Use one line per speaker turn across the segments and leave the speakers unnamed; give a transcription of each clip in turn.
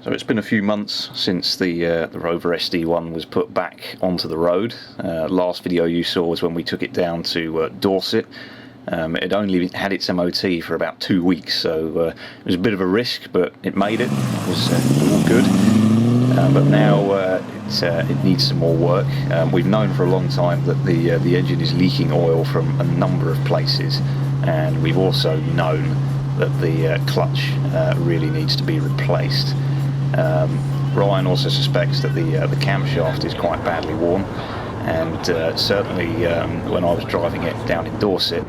So it's been a few months since the Rover SD1 was put back onto the road. Last video you saw was when we took it down to Dorset. It had only had its MOT for about 2 weeks, so it was a bit of a risk, but it made it. It was all good. But now it needs some more work. We've known for a long time that the engine is leaking oil from a number of places, and we've also known that the clutch really needs to be replaced. Ryan also suspects that the camshaft is quite badly worn, and certainly when I was driving it down in Dorset,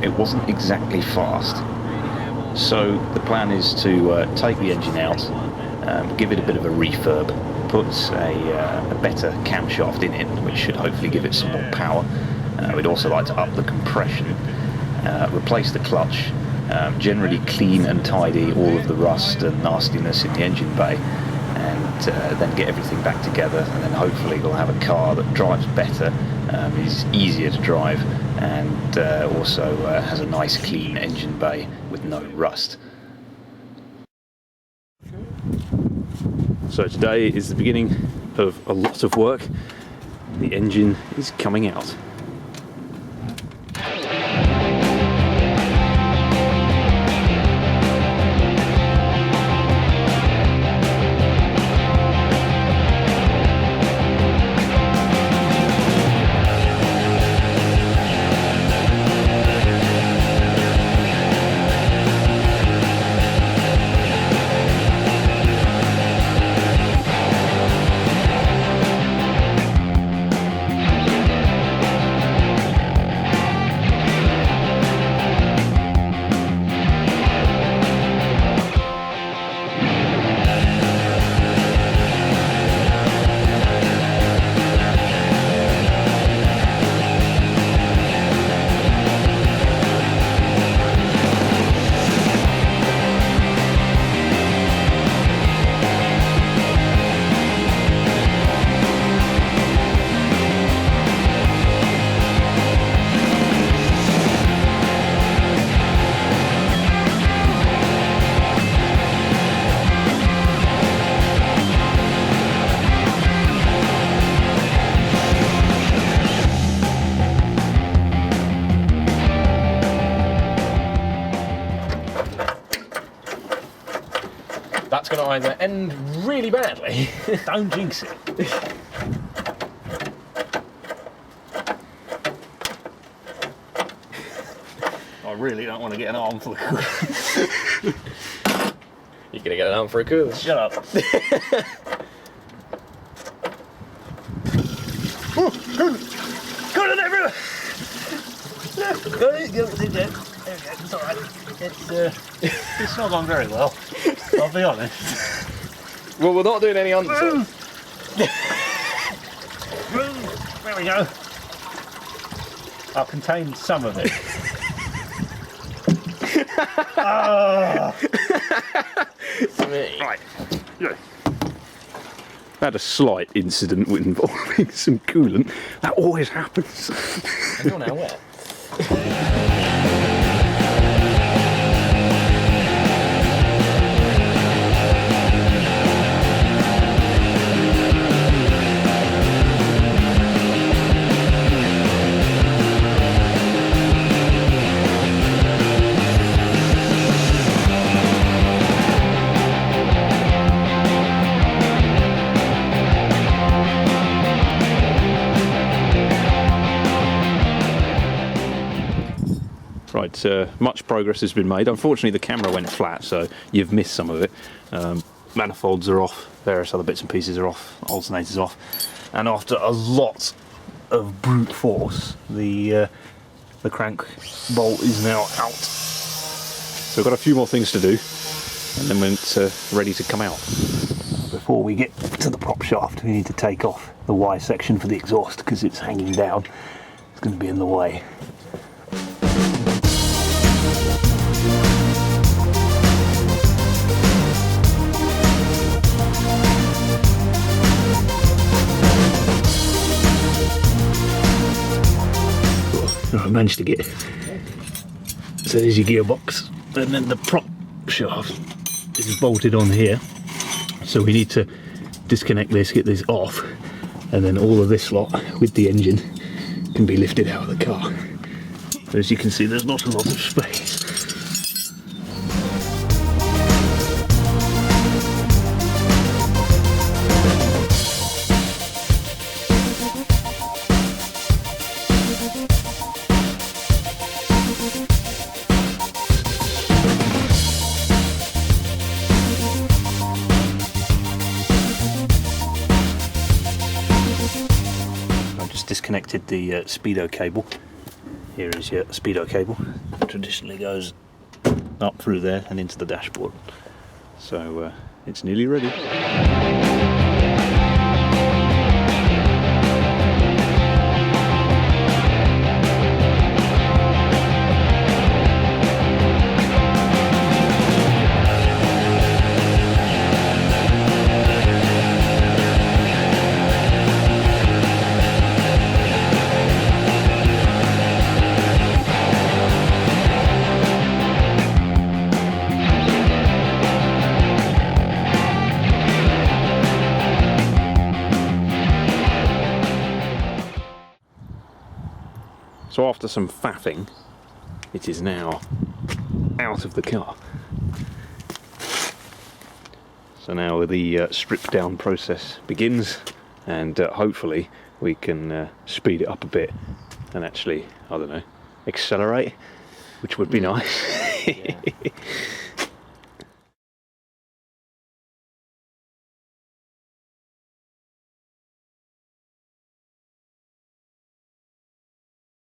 it wasn't exactly fast. So the plan is to take the engine out, give it a bit of a refurb, put a better camshaft in it, which should hopefully give it some more power. We'd also like to up the compression, replace the clutch, generally clean and tidy all of the rust and nastiness in the engine bay, and then get everything back together, and then hopefully we'll have a car that drives better, is easier to drive, and also has a nice clean engine bay with no rust. So today is the beginning of a lot of work. The engine is coming out.
That's going to either end really badly.
Don't jinx it. I really don't want to get an armful of coolant.
You're going to get an arm for a cooler.
Shut up. Coolant everywhere! It's alright. It's not gone very well, I'll be honest.
Well, we're not doing any underside.
There we go. I'll contain some of it. Right. I had a slight incident involving some coolant. That always happens.
And you're now wet.
Right, much progress has been made. Unfortunately the camera went flat, so you've missed some of it. Manifolds are off, various other bits and pieces are off, alternators off, and after a lot of brute force, the crank bolt is now out. So we've got a few more things to do, and then it's ready to come out. Before we get to the prop shaft, we need to take off the Y section for the exhaust because it's hanging down. It's going to be in the way. I managed to get it. So there's your gearbox, and then the prop shaft is bolted on here.
So we need to disconnect this, get this off, and then all of this lot with the engine can be lifted out of the car. So as you can see, there's not a lot of space. Disconnected the speedo cable. Here is your speedo cable. It traditionally goes up through there and into the dashboard. So it's nearly ready. So after some faffing, it is now out of the car. So now the strip down process begins, and hopefully we can speed it up a bit and actually, I don't know, accelerate, which would be nice.
Yeah.